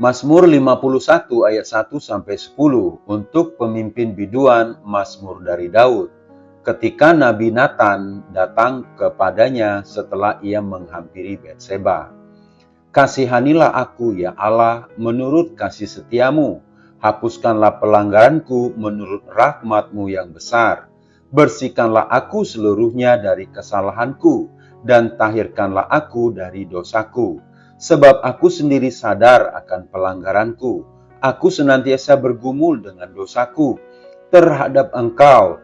Mazmur 51 ayat 1-10 untuk pemimpin biduan Mazmur dari Daud. Ketika Nabi Nathan datang kepadanya setelah ia menghampiri Betseba. Kasihanilah aku ya Allah menurut kasih setiamu. Hapuskanlah pelanggaranku menurut rahmat-Mu yang besar. Bersihkanlah aku seluruhnya dari kesalahanku dan tahirkanlah aku dari dosaku. Sebab aku sendiri sadar akan pelanggaranku. Aku senantiasa bergumul dengan dosaku. Terhadap Engkau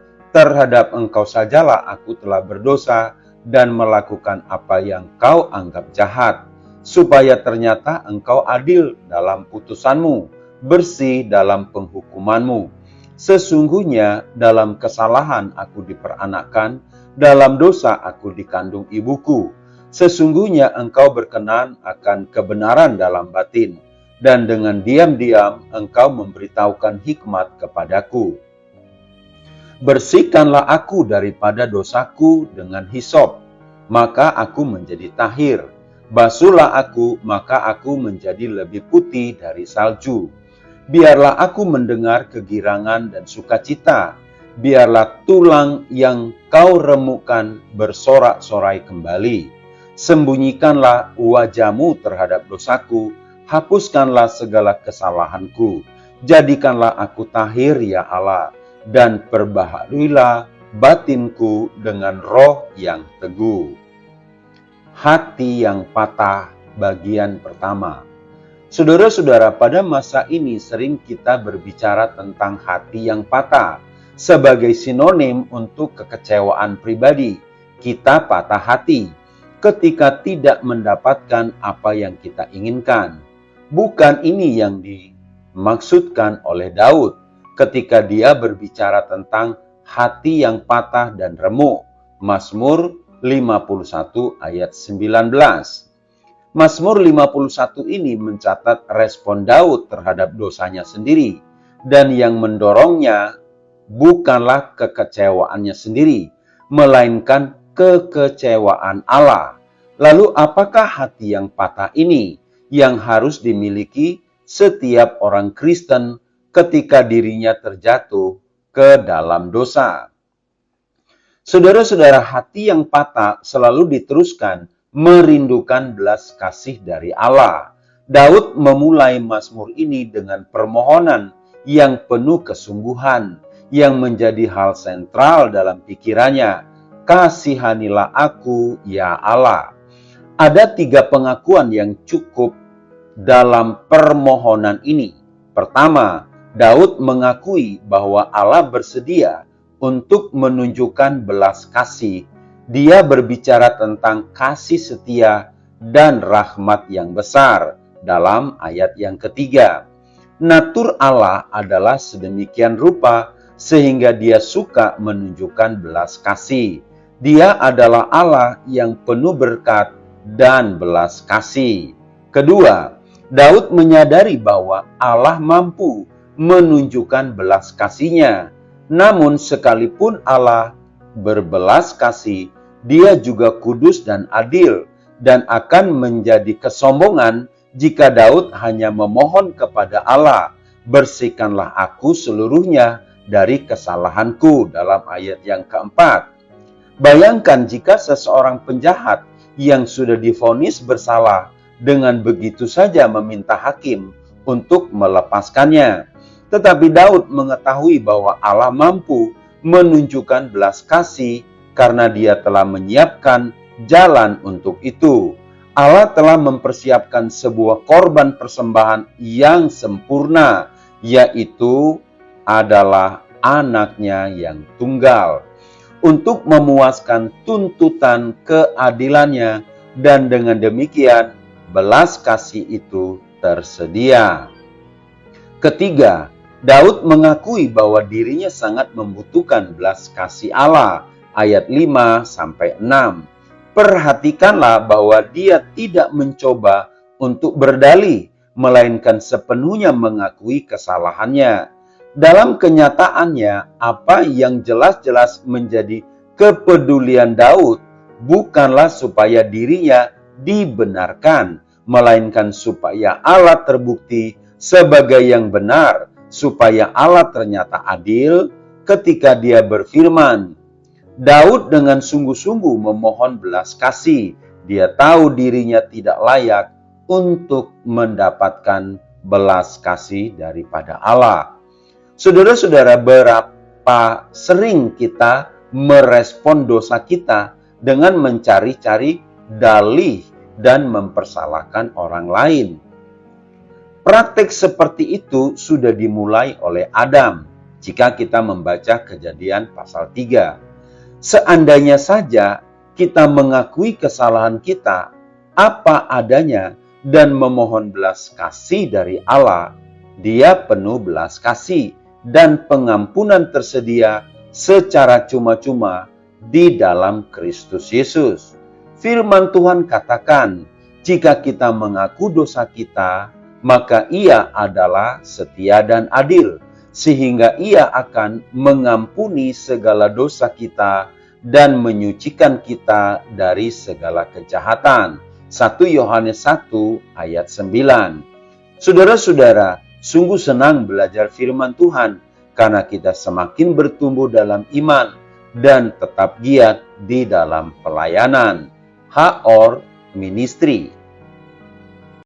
sajalah aku telah berdosa dan melakukan apa yang Kau anggap jahat, supaya ternyata Engkau adil dalam putusanmu, bersih dalam penghukumanmu. Sesungguhnya dalam kesalahan aku diperanakkan, dalam dosa aku dikandung ibuku. Sesungguhnya Engkau berkenan akan kebenaran dalam batin, dan dengan diam-diam Engkau memberitahukan hikmat kepadaku. Bersihkanlah aku daripada dosaku dengan hisop, maka aku menjadi tahir. Basuhlah aku, maka aku menjadi lebih putih dari salju. Biarlah aku mendengar kegirangan dan sukacita. Biarlah tulang yang Kau remukkan bersorak-sorai kembali. Sembunyikanlah wajah-Mu terhadap dosaku, hapuskanlah segala kesalahanku. Jadikanlah aku tahir ya Allah, dan perbaharuilah batinku dengan roh yang teguh. Hati yang patah, bagian pertama. Saudara-saudara, pada masa ini sering kita berbicara tentang hati yang patah sebagai sinonim untuk kekecewaan pribadi. Kita patah hati ketika tidak mendapatkan apa yang kita inginkan. Bukan ini yang dimaksudkan oleh Daud ketika dia berbicara tentang hati yang patah dan remuk. Mazmur 51 ayat 19. Mazmur 51 ini mencatat respon Daud terhadap dosanya sendiri, dan yang mendorongnya bukanlah kekecewaannya sendiri, melainkan kekecewaan Allah. Lalu apakah hati yang patah ini yang harus dimiliki setiap orang Kristen ketika dirinya terjatuh ke dalam dosa? Saudara-saudara, hati yang patah selalu diteruskan merindukan belas kasih dari Allah. Daud memulai Mazmur ini dengan permohonan yang penuh kesungguhan, yang menjadi hal sentral dalam pikirannya. Kasihanilah aku ya Allah. Ada 3 pengakuan yang cukup dalam permohonan ini. Pertama, Daud mengakui bahwa Allah bersedia untuk menunjukkan belas kasih. Dia berbicara tentang kasih setia dan rahmat yang besar dalam ayat yang ketiga. Natur Allah adalah sedemikian rupa sehingga Dia suka menunjukkan belas kasih. Dia adalah Allah yang penuh berkat dan belas kasih. Kedua, Daud menyadari bahwa Allah mampu menunjukkan belas kasih-Nya. Namun sekalipun Allah berbelas kasih, Dia juga kudus dan adil, dan akan menjadi kesombongan jika Daud hanya memohon kepada Allah, bersihkanlah aku seluruhnya dari kesalahanku, dalam ayat yang keempat. Bayangkan jika seseorang penjahat yang sudah divonis bersalah dengan begitu saja meminta hakim untuk melepaskannya. Tetapi Daud mengetahui bahwa Allah mampu menunjukkan belas kasih karena Dia telah menyiapkan jalan untuk itu. Allah telah mempersiapkan sebuah korban persembahan yang sempurna, yaitu adalah anaknya yang tunggal, untuk memuaskan tuntutan keadilannya, dan dengan demikian belas kasih itu tersedia. Ketiga, Daud mengakui bahwa dirinya sangat membutuhkan belas kasih Allah, ayat 5-6. Perhatikanlah bahwa dia tidak mencoba untuk berdalih, melainkan sepenuhnya mengakui kesalahannya. Dalam kenyataannya, apa yang jelas-jelas menjadi kepedulian Daud bukanlah supaya dirinya dibenarkan, melainkan supaya Allah terbukti sebagai yang benar, supaya Allah ternyata adil ketika Dia berfirman. Daud dengan sungguh-sungguh memohon belas kasih. Dia tahu dirinya tidak layak untuk mendapatkan belas kasih daripada Allah. Saudara-saudara, berapa sering kita merespon dosa kita dengan mencari-cari dalih dan mempersalahkan orang lain. Praktek seperti itu sudah dimulai oleh Adam jika kita membaca Kejadian pasal 3. Seandainya saja kita mengakui kesalahan kita apa adanya dan memohon belas kasih dari Allah, Dia penuh belas kasih dan pengampunan tersedia secara cuma-cuma di dalam Kristus Yesus. Firman Tuhan katakan, jika kita mengaku dosa kita, maka Ia adalah setia dan adil, sehingga Ia akan mengampuni segala dosa kita dan menyucikan kita dari segala kejahatan. 1 Yohanes 1 ayat 9. Saudara-saudara, sungguh senang belajar firman Tuhan, karena kita semakin bertumbuh dalam iman dan tetap giat di dalam pelayanan. HOR Ministry.